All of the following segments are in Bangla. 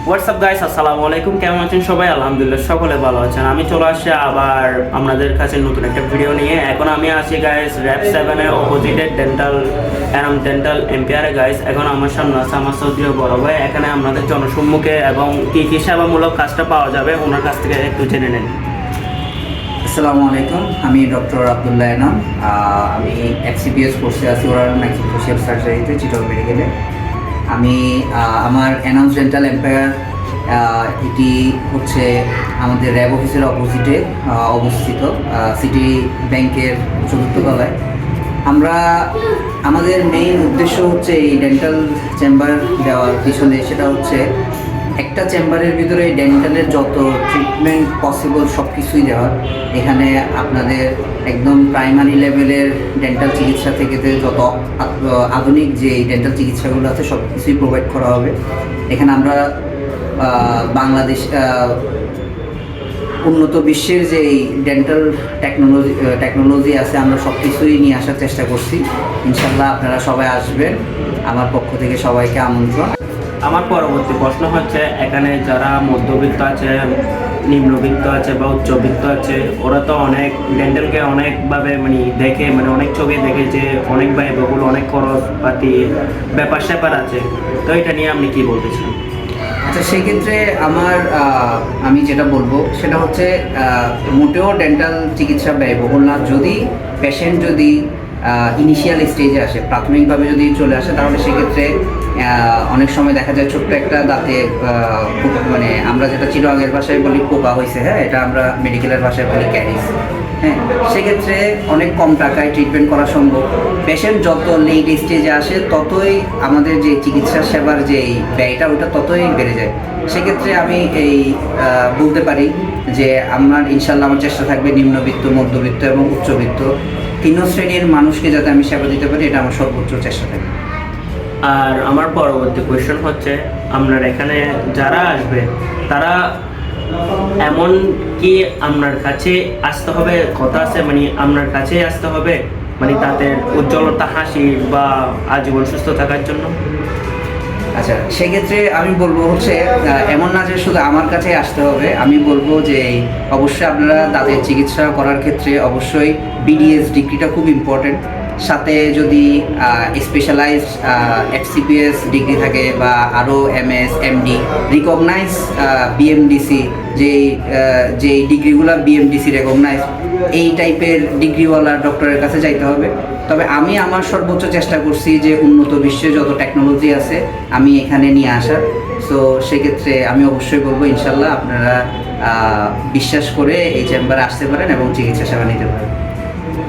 হোয়াটসঅ্যাপ গাইস, আসসালামু আলাইকুম। কেমন আছেন সবাই? আলহামদুলিল্লাহ সকলে ভালো আছেন। আমি চলে আসছি আবার আপনাদের কাছে নতুন একটা ভিডিও নিয়ে। এখন আমি আছি গাইস র্যাপ 7 এর অপোজিটে এনাম ডেন্টাল এম্পিয়ারে গাইস। এখন আমার সামনে আছে আমার সৌদিও বড় ভাই। এখানে আপনাদের জনসম্মুখে এবং কী কী সেবামূলক কাজটা পাওয়া যাবে ওনার কাছ থেকে একটু জেনে নেন। আসসালামু আলাইকুম, আমি ডক্টর আব্দুল্লাহ এনাম। আমি এফসিপিএস কোর্সে আছি ওরাল ম্যাক্সিফেশিয়াল সার্জারিতে চিটল মেডিকেলে। আমি আমার এনাউন্স ডেন্টাল এম্পায়ার এটি হচ্ছে আমাদের র্যাব অফিসের অপোজিটে অবস্থিত, সিটি ব্যাংকের চতুর্থ তলায়। আমাদের মেইন উদ্দেশ্য হচ্ছে এই ডেন্টাল চেম্বার দেওয়ার পিছনে, সেটা হচ্ছে একটা চেম্বারের ভিতরে ডেন্টালের যত ট্রিটমেন্ট পসিবল সব কিছুই দেওয়ার। এখানে আপনাদের একদম প্রাইমারি লেভেলের ডেন্টাল চিকিৎসা থেকে যত আধুনিক যে ডেন্টাল চিকিৎসাগুলো আছে সব কিছুই প্রোভাইড করা হবে। এখানে আমরা বাংলাদেশ উন্নত বিশ্বের যে ডেন্টাল টেকনোলজি আছে আমরা সব কিছুই নিয়ে আসার চেষ্টা করছি। ইনশাল্লাহ আপনারা সবাই আসবেন, আমার পক্ষ থেকে সবাইকে আমন্ত্রণ। আমার পরবর্তী প্রশ্ন হচ্ছে, এখানে যারা মধ্যবিত্ত আছে, নিম্নবিত্ত আছে বা উচ্চবিত্ত আছে, ওরা তো অনেক ডেন্টালকে অনেকভাবে দেখে, অনেক চোখে দেখে যে অনেক ব্যয়বহুল, অনেক খরচপাতি ব্যাপার স্যাপার আছে। তো এটা নিয়ে আপনি কি বলতে চান? আচ্ছা, সেক্ষেত্রে আমি যেটা বলবো সেটা হচ্ছে মোটেও ডেন্টাল চিকিৎসা ব্যয়বহুল না। যদি পেশেন্ট যদি ইনিশিয়াল স্টেজে আসে, প্রাথমিকভাবে যদি চলে আসে, তাহলে সেক্ষেত্রে অনেক সময় দেখা যায় ছোট্ট একটা দাঁতে আমরা যেটা চিরআগের ভাষায় বলি পোকা হয়েছে, হ্যাঁ, এটা আমরা মেডিকেলের ভাষায় বলি ক্যারিস। হ্যাঁ, সেক্ষেত্রে অনেক কম টাকায় ট্রিটমেন্ট করা সম্ভব। পেশেন্ট যত লেট স্টেজে আসে ততই আমাদের যে চিকিৎসা সেবার যে ব্যয়টা ওটা ততই বেড়ে যায়। সেক্ষেত্রে আমি বলতে পারি যে আমার ইনশাল্লাহ আমার চেষ্টা থাকবে নিম্নবিত্ত, মধ্যবিত্ত এবং উচ্চবিত্ত তিন শ্রেণীর মানুষকে যাতে আমি সেবা দিতে পারি, এটা আমার সর্বোচ্চ চেষ্টা থাকবে। আর আমার পরবর্তী কোয়েশ্চন হচ্ছে, আপনার এখানে যারা আসবে তারা এমন কি আপনার কাছে আসতে হবে কথা আছে, আপনার কাছেই আসতে হবে, তাদের উজ্জ্বলতা, হাসি বা আজীবন সুস্থ থাকার জন্য? আচ্ছা, সেক্ষেত্রে আমি বলবো হচ্ছে এমন না যে শুধু আমার কাছে আসতে হবে। আমি বলবো যে অবশ্যই আপনারা দাঁতের চিকিৎসা করার ক্ষেত্রে অবশ্যই বিডিএস ডিগ্রিটা খুব ইম্পর্টেন্ট। সাথে যদি স্পেশালাইজড এফসিপিএস ডিগ্রি থাকে বা আরও এমএস এমডি রিকগনাইজ বিএমডিসি যে ডিগ্রিগুলো বিএমডিসি রেকগনাইজ, এই টাইপের ডিগ্রিওয়ালা ডক্টরের কাছে যাইতে হবে। তবে আমি আমার সর্বোচ্চ চেষ্টা করছি যে উন্নত বিশ্বে যত টেকনোলজি আছে আমি এখানে নিয়ে আসার। সো সেক্ষেত্রে আমি অবশ্যই বলবো ইনশাল্লাহ আপনারা বিশ্বাস করে এই চেম্বারে আসতে পারেন এবং চিকিৎসা সেবা নিতে পারেন।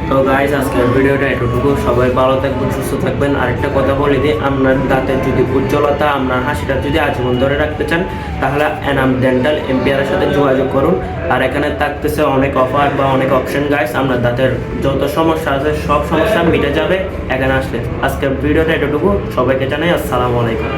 তো গাইজ, আজকের ভিডিওটা এতটুকু। সবাই ভালো থাকবেন, সুস্থ থাকবেন। আরেকটা কথা বলে দিই, আপনার দাঁতের যদি উজ্জ্বলতা, আপনার হাসিটা যদি আজীবন ধরে রাখতে চান, তাহলে এনাম ডেন্টাল এম্পিয়ারের সাথে যোগাযোগ করুন। আর এখানে থাকতেছে অনেক অফার বা অনেক অপশন গাইজ। আপনার দাঁতের যত সমস্যা আছে সব সমস্যা মিটে যাবে এখানে আসলে। আজকের ভিডিওটা এতটুকু। সবাইকে জানাই আসসালামু আলাইকুম।